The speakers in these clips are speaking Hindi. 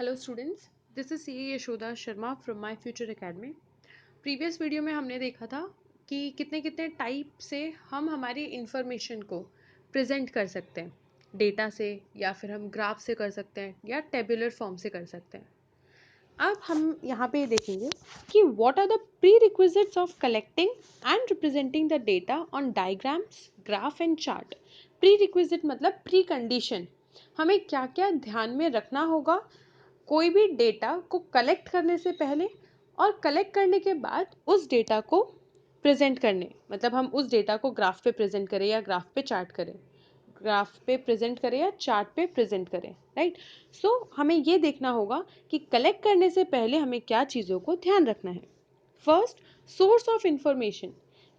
Hello students, this is C Yashoda Sharma from my future academy. Previous video में हमने देखा था कि कितने कितने टाइप से हम हमारी इंफॉर्मेशन को प्रेजेंट कर सकते हैं, डेटा से या फिर हम ग्राफ से कर सकते हैं या टेबुलर फॉर्म से कर सकते हैं। अब हम यहाँ पे देखेंगे कि what are the prerequisites of collecting and representing the data on diagrams, graph and chart. Prerequisite मतलब प्री कंडीशन, हमें क्या क्या ध्यान में रखना होगा कोई भी डेटा को कलेक्ट करने से पहले और कलेक्ट करने के बाद उस डेटा को प्रेजेंट करने, मतलब हम उस डेटा को ग्राफ पे प्रेजेंट करें या ग्राफ पे चार्ट करें, ग्राफ पे प्रेजेंट करें या चार्ट पे प्रेजेंट करें, राइट। सो हमें ये देखना होगा कि कलेक्ट करने से पहले हमें क्या चीज़ों को ध्यान रखना है। फर्स्ट, सोर्स ऑफ इंफॉर्मेशन,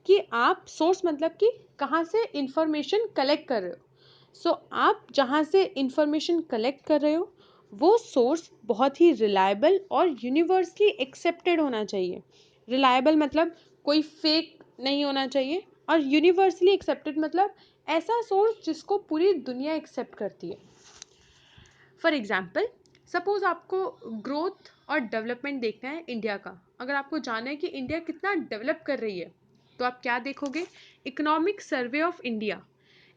कि आप सोर्स मतलब कि कहाँ से इंफॉर्मेशन कलेक्ट कर रहे हो। सो आप जहाँ से इंफॉर्मेशन कलेक्ट कर रहे हो वो सोर्स बहुत ही रिलायबल और यूनिवर्सली एक्सेप्टेड होना चाहिए। रिलायबल मतलब कोई फेक नहीं होना चाहिए, और यूनिवर्सली एक्सेप्टेड मतलब ऐसा सोर्स जिसको पूरी दुनिया एक्सेप्ट करती है। फॉर एग्जाम्पल, सपोज आपको ग्रोथ और डेवलपमेंट देखना है इंडिया का। अगर आपको जानना है कि इंडिया कितना डेवलप कर रही है तो आप क्या देखोगे? Economic survey of India.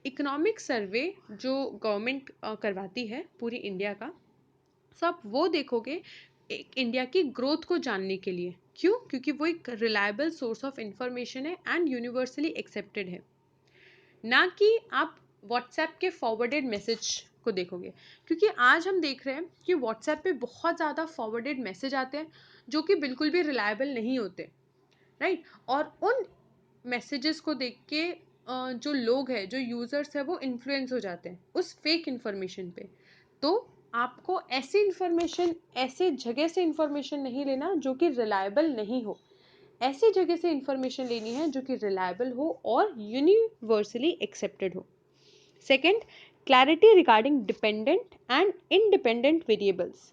Economic survey जो गवर्नमेंट करवाती है पूरी इंडिया का, सो आप वो देखोगे एक इंडिया की ग्रोथ को जानने के लिए। क्यों? क्योंकि वो एक रिलायबल सोर्स ऑफ इंफॉर्मेशन है एंड यूनिवर्सली एक्सेप्टेड है। ना कि आप व्हाट्सएप के फॉरवर्डेड मैसेज को देखोगे, क्योंकि आज हम देख रहे हैं कि व्हाट्सएप पे बहुत ज़्यादा फॉरवर्डेड मैसेज आते हैं जो कि बिल्कुल भी रिलायबल नहीं होते, राइट। और उन मैसेजेस को देख के जो लोग हैं, जो यूज़र्स हैं, वो इन्फ्लुएंस हो जाते हैं उस फेक इन्फॉर्मेशन पे। तो आपको ऐसी इन्फॉर्मेशन, ऐसे जगह से इन्फॉर्मेशन नहीं लेना जो कि रिलायबल नहीं हो। ऐसी जगह से इन्फॉर्मेशन लेनी है जो कि रिलायबल हो और यूनिवर्सली एक्सेप्टेड हो। Second, clarity regarding dependent and independent variables.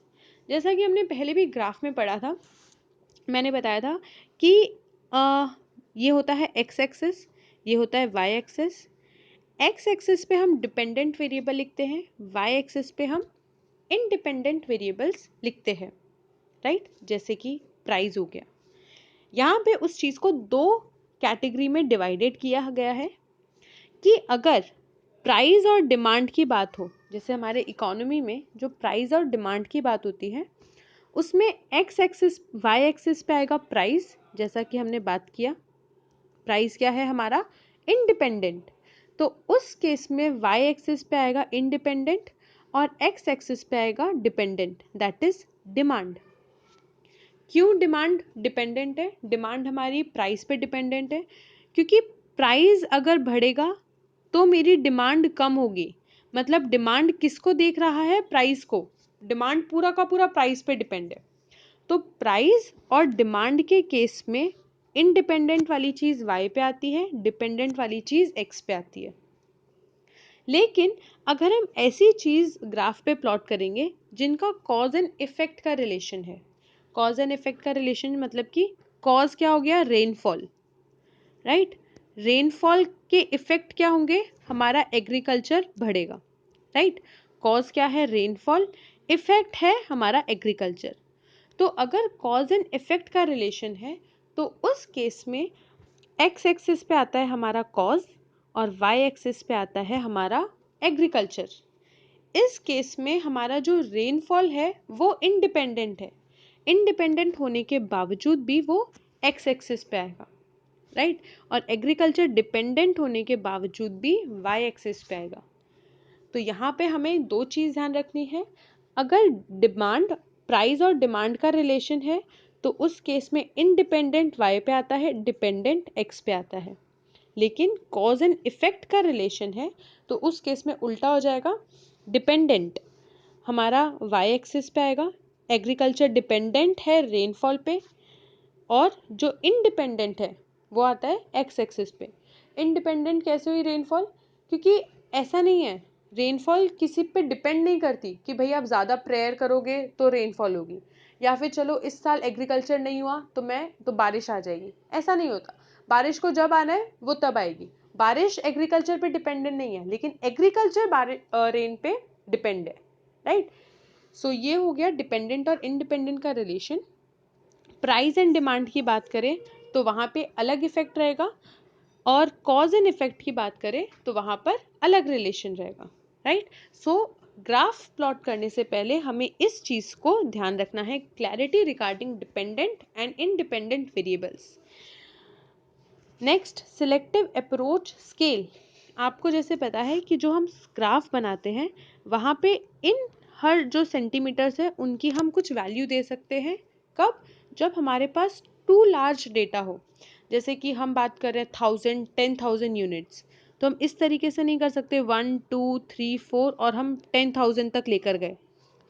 जैसा कि हमने पहले भी ग्राफ में पढ़ा था, मैंने बताया था कि ये होता है एक्स एक्सिस, ये होता है वाई एक्सिस। एक्स एक्सिस पे हम डिपेंडेंट वेरिएबल लिखते हैं, वाई एक्सिस पे हम इंडिपेंडेंट वेरिएबल्स लिखते हैं, राइट। जैसे कि प्राइस हो गया। यहाँ पे उस चीज़ को दो कैटेगरी में डिवाइडेड किया गया है कि अगर प्राइस और डिमांड की बात हो, जैसे हमारे इकोनॉमी में जो प्राइस और डिमांड की बात होती है उसमें एक्स एक्सिस, वाई एक्सिस पे आएगा प्राइस, जैसा कि हमने बात किया। प्राइस क्या है हमारा? इंडिपेंडेंट। तो उस केस में वाई एक्सिस पे आएगा इंडिपेंडेंट और एक्स एक्सिस पे आएगा डिपेंडेंट, दैट इज डिमांड। क्यों डिमांड डिपेंडेंट है? डिमांड हमारी प्राइस पे डिपेंडेंट है, क्योंकि प्राइस अगर बढ़ेगा तो मेरी डिमांड कम होगी। मतलब डिमांड किसको देख रहा है? प्राइस को। डिमांड पूरा का पूरा प्राइस पे डिपेंड है। तो प्राइस और डिमांड के केस में इंडिपेंडेंट वाली चीज़ वाई पे आती है, डिपेंडेंट वाली चीज़ एक्स पे आती है। लेकिन अगर हम ऐसी चीज़ ग्राफ पे प्लॉट करेंगे जिनका कॉज एंड इफेक्ट का रिलेशन है, कॉज एंड इफेक्ट का रिलेशन मतलब कि कॉज क्या हो गया? Rainfall, right. रेनफॉल के इफेक्ट क्या होंगे? हमारा एग्रीकल्चर बढ़ेगा, राइट। कॉज क्या है? रेनफॉल। इफेक्ट है हमारा एग्रीकल्चर। तो अगर कॉज एंड इफेक्ट का रिलेशन है तो उस केस में एक्स एक्सिस पे आता है हमारा कॉज और वाई एक्सिस पे आता है हमारा एग्रीकल्चर। इस केस में हमारा जो रेनफॉल है वो इंडिपेंडेंट है। इंडिपेंडेंट होने के बावजूद भी वो एक्स एक्सिस पे आएगा, राइट। और एग्रीकल्चर डिपेंडेंट होने के बावजूद भी वाई एक्सिस पे आएगा। तो यहाँ पे हमें दो चीज़ ध्यान रखनी है। अगर डिमांड, प्राइस और डिमांड का रिलेशन है तो उस केस में इंडिपेंडेंट वाई पे आता है, डिपेंडेंट एक्स पे आता है। लेकिन कॉज एंड इफेक्ट का रिलेशन है तो उस केस में उल्टा हो जाएगा। डिपेंडेंट हमारा वाई एक्सिस पे आएगा, एग्रीकल्चर डिपेंडेंट है रेनफॉल पे, और जो इंडिपेंडेंट है वो आता है एक्स एक्सिस पे। इंडिपेंडेंट कैसे हुई रेनफॉल? क्योंकि ऐसा नहीं है, रेनफॉल किसी पे डिपेंड नहीं करती कि भाई आप ज़्यादा प्रेयर करोगे तो रेनफॉल होगी, या फिर चलो इस साल एग्रीकल्चर नहीं हुआ तो बारिश आ जाएगी। ऐसा नहीं होता। बारिश को जब आना है वो तब आएगी। बारिश एग्रीकल्चर पे डिपेंडेंट नहीं है, लेकिन एग्रीकल्चर रेन पे डिपेंड है, राइट। सो ये हो गया डिपेंडेंट और इंडिपेंडेंट का रिलेशन। प्राइस एंड डिमांड की बात करें तो वहाँ पे अलग इफेक्ट रहेगा, और कॉज एंड इफेक्ट की बात करें तो वहाँ पर अलग रिलेशन रहेगा, राइट। सो ग्राफ प्लॉट करने से पहले हमें इस चीज़ को ध्यान रखना है, clarity regarding dependent and independent variables. Next, selective approach scale. आपको जैसे पता है कि जो हम ग्राफ बनाते हैं वहाँ पे इन हर जो सेंटीमीटर्स है उनकी हम कुछ वैल्यू दे सकते हैं। कब? जब हमारे पास टू लार्ज डेटा हो। जैसे कि हम बात कर रहे हैं 1000 10,000 यूनिट्स, तो हम इस तरीके से नहीं कर सकते 1 2 3 4 और हम 10,000 तक लेकर गए,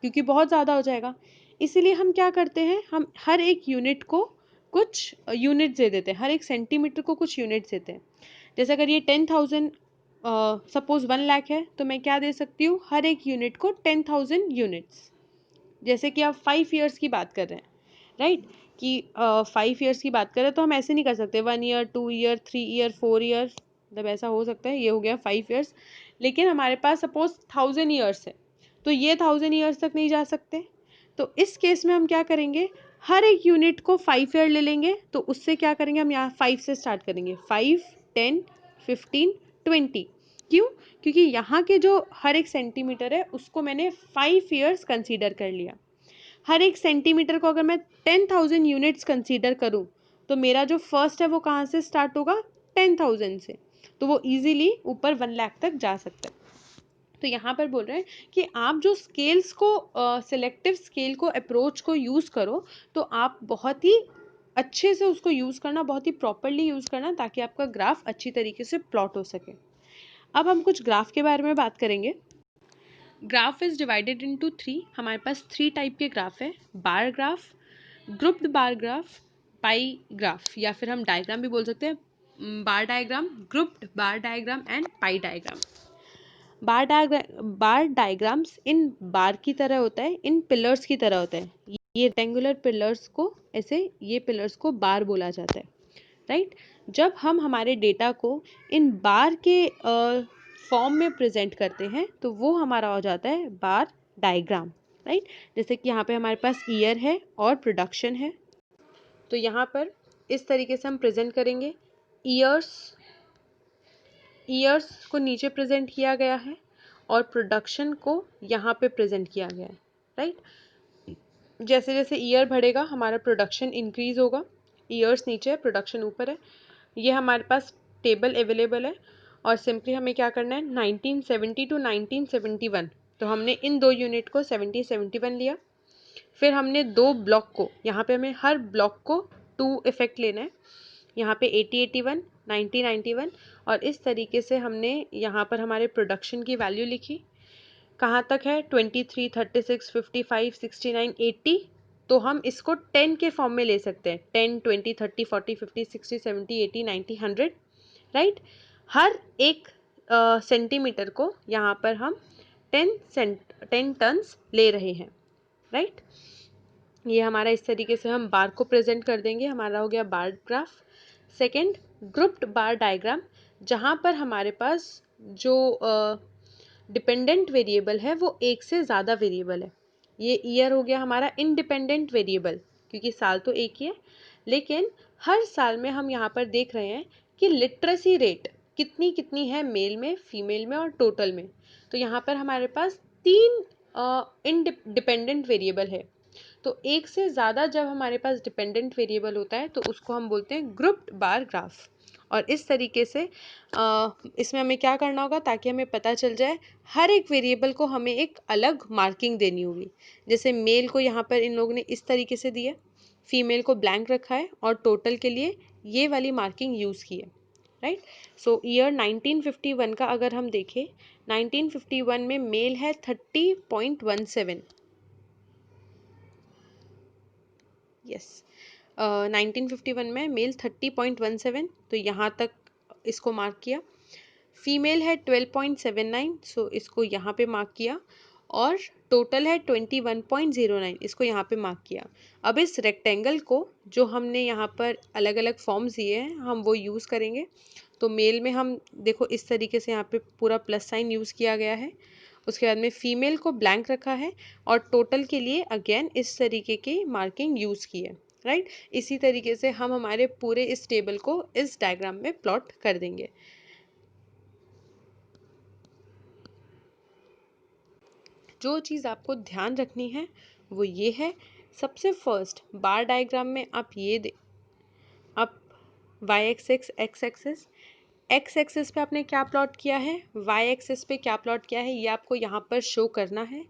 क्योंकि बहुत ज़्यादा हो जाएगा। इसीलिए हम क्या करते हैं, हम हर एक यूनिट को कुछ यूनिट्स दे देते हैं, हर एक सेंटीमीटर को कुछ यूनिट्स देते हैं। जैसे अगर ये 10,000 सपोज 1 लाख है, तो मैं क्या दे सकती हूँ, हर एक यूनिट को 10,000 यूनिट्स। जैसे कि आप 5 ईयर्स की बात कर रहे हैं, राइट, कि 5 ईयर्स की बात करें तो हम ऐसे नहीं कर सकते 1 ईयर 2 ईयर 3 ईयर 4 ईयर, मतलब ऐसा हो सकता है, ये हो गया 5 ईयर्स। लेकिन हमारे पास सपोज 1000 ईयर्स है, तो ये 1000 ईयर्स तक नहीं जा सकते। तो इस केस में हम क्या करेंगे, हर एक यूनिट को 5 ईयर ले लेंगे। तो उससे क्या करेंगे, हम यहाँ 5 से स्टार्ट करेंगे, 5 10 15 20। क्यों? क्योंकि यहाँ के जो हर एक सेंटीमीटर है उसको मैंने 5 ईयर्स कंसीडर कर लिया। हर एक सेंटीमीटर को अगर मैं 10,000 यूनिट्स कंसीडर करूँ तो मेरा जो फर्स्ट है वो कहाँ से स्टार्ट होगा, 10,000 से, तो वो इजीली ऊपर 1 लाख तक जा सकता है। तो यहाँ पर बोल रहे हैं कि आप जो स्केल्स को सिलेक्टिव स्केल को अप्रोच को यूज़ करो, तो आप बहुत ही अच्छे से उसको यूज़ करना, बहुत ही प्रॉपरली यूज़ करना, ताकि आपका ग्राफ अच्छी तरीके से प्लॉट हो सके। अब हम कुछ ग्राफ के बारे में बात करेंगे। Graph is divided into 3। हमारे पास 3 टाइप के ग्राफ है, bar graph, grouped bar graph, pie graph, या फिर हम डायग्राम भी बोल सकते हैं, bar diagram, grouped bar diagram and pie diagram. Bar diagrams in bar की तरह होता है, इन पिलर्स की तरह होता है। ये रेक्टेंगुलर पिलर्स को ऐसे, ये पिलर्स को बार बोला जाता है, राइट। जब हम हमारे डेटा को इन बार के फॉर्म में प्रेजेंट करते हैं तो वो हमारा हो जाता है बार डायग्राम, राइट। जैसे कि यहाँ पे हमारे पास ईयर है और प्रोडक्शन है, तो यहाँ पर इस तरीके से हम प्रेजेंट करेंगे। ईयर्स को नीचे प्रेजेंट किया गया है और प्रोडक्शन को यहाँ पे प्रेजेंट किया गया है, राइट। जैसे जैसे ईयर बढ़ेगा हमारा प्रोडक्शन इंक्रीज होगा। ईयर्स नीचे है, प्रोडक्शन ऊपर है। ये हमारे पास टेबल अवेलेबल है, और सिंपली हमें क्या करना है, 1970 टू 1971, तो हमने इन दो यूनिट को 70 71 लिया। फिर हमने दो ब्लॉक को, यहाँ पे हमें हर ब्लॉक को 2 इफेक्ट लेना है, यहाँ पे 80 81 90 91, और इस तरीके से हमने यहाँ पर हमारे प्रोडक्शन की वैल्यू लिखी। कहाँ तक है, 23 36 55 69 80, तो हम इसको 10 के फॉर्म में ले सकते हैं, 10 20 30 40 50 60 70 80 90 100, राइट। हर एक सेंटीमीटर को यहाँ पर हम 10 टन्स ले रहे हैं, राइट। ये हमारा इस तरीके से हम बार को प्रेजेंट कर देंगे, हमारा हो गया bar graph. Second, grouped bar diagram, जहाँ पर हमारे पास जो डिपेंडेंट वेरिएबल है वो एक से ज़्यादा वेरिएबल है। ये ईयर हो गया हमारा इंडिपेंडेंट वेरिएबल, क्योंकि साल तो एक ही है, लेकिन हर साल में हम यहाँ पर देख रहे हैं कि लिटरेसी रेट कितनी कितनी है, मेल में, फीमेल में और टोटल में। तो यहाँ पर हमारे पास 3 इंडिपेंडेंट वेरिएबल है। तो एक से ज़्यादा जब हमारे पास डिपेंडेंट वेरिएबल होता है तो उसको हम बोलते हैं ग्रुप्ड बार ग्राफ। और इस तरीके से इसमें हमें क्या करना होगा, ताकि हमें पता चल जाए, हर एक वेरिएबल को हमें एक अलग मार्किंग देनी होगी। जैसे मेल को यहाँ पर इन लोगों ने इस तरीके से दिया, फीमेल को ब्लैंक रखा है, और टोटल के लिए ये वाली मार्किंग यूज़ की है, राइट। सो ईयर 1951 का अगर हम देखें, 1951 में मेल है 30.17, यस, 1951 में मेल 30.17, तो यहाँ तक इसको मार्क किया। फीमेल है 12.79, सो इसको यहाँ पे मार्क किया, और टोटल है 21.09, इसको यहाँ पे मार्क किया। अब इस रेक्टेंगल को जो हमने यहाँ पर अलग अलग फॉर्म्स दिए हैं हम वो यूज़ करेंगे। तो मेल में हम देखो इस तरीके से यहाँ पे पूरा प्लस साइन यूज़ किया गया है, उसके बाद में फीमेल को ब्लैंक रखा है और टोटल के लिए अगेन इस तरीके की मार्किंग यूज़ की है, राइट। इसी तरीके से हम हमारे पूरे इस टेबल को इस डायग्राम में प्लॉट कर देंगे। जो चीज़ आपको ध्यान रखनी है वो ये है, सबसे फर्स्ट बार डायग्राम में आप वाई एक्सिस एक्स एक्सिस पे आपने क्या प्लॉट किया है, वाई एक्सिस पे क्या प्लॉट किया है, ये आपको यहाँ पर शो करना है।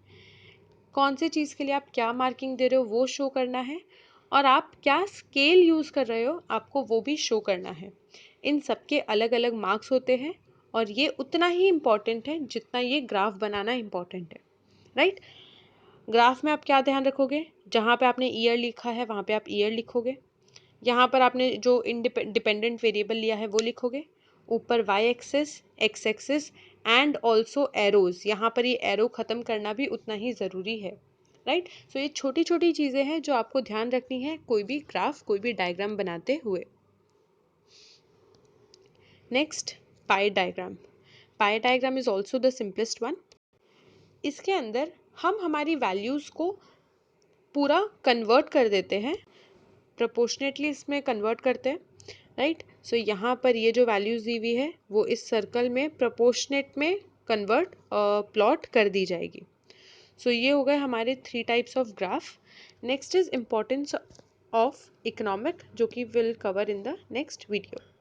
कौन सी चीज़ के लिए आप क्या मार्किंग दे रहे हो वो शो करना है, और आप क्या स्केल यूज़ कर रहे हो आपको वो भी शो करना है। इन सबके अलग अलग मार्क्स होते हैं और ये उतना ही इम्पॉर्टेंट है जितना ये ग्राफ बनाना इम्पॉर्टेंट है, राइट। ग्राफ में आप क्या ध्यान रखोगे, जहाँ पे आपने ईयर लिखा है वहाँ पे आप ईयर लिखोगे, यहाँ पर आपने जो डिपेंडेंट वेरिएबल लिया है वो लिखोगे, ऊपर Y axis X axis and also arrows, यहाँ पर ये एरो ख़त्म करना भी उतना ही ज़रूरी है, राइट। सो ये छोटी छोटी चीज़ें हैं जो आपको ध्यान रखनी है कोई भी ग्राफ कोई भी डायग्राम बनाते हुए। Next, pi diagram. Pi diagram is also the simplest one. इसके अंदर हम हमारी वैल्यूज़ को पूरा कन्वर्ट कर देते हैं, प्रोपोर्शनेटली इसमें कन्वर्ट करते हैं, राइट। सो यहाँ पर ये जो वैल्यूज़ दी हुई है वो इस सर्कल में प्रोपोर्शनेट में कन्वर्ट प्लॉट कर दी जाएगी। सो ये हो गए हमारे 3 types of graph. Next is importance of economic, जो कि will cover in the next video.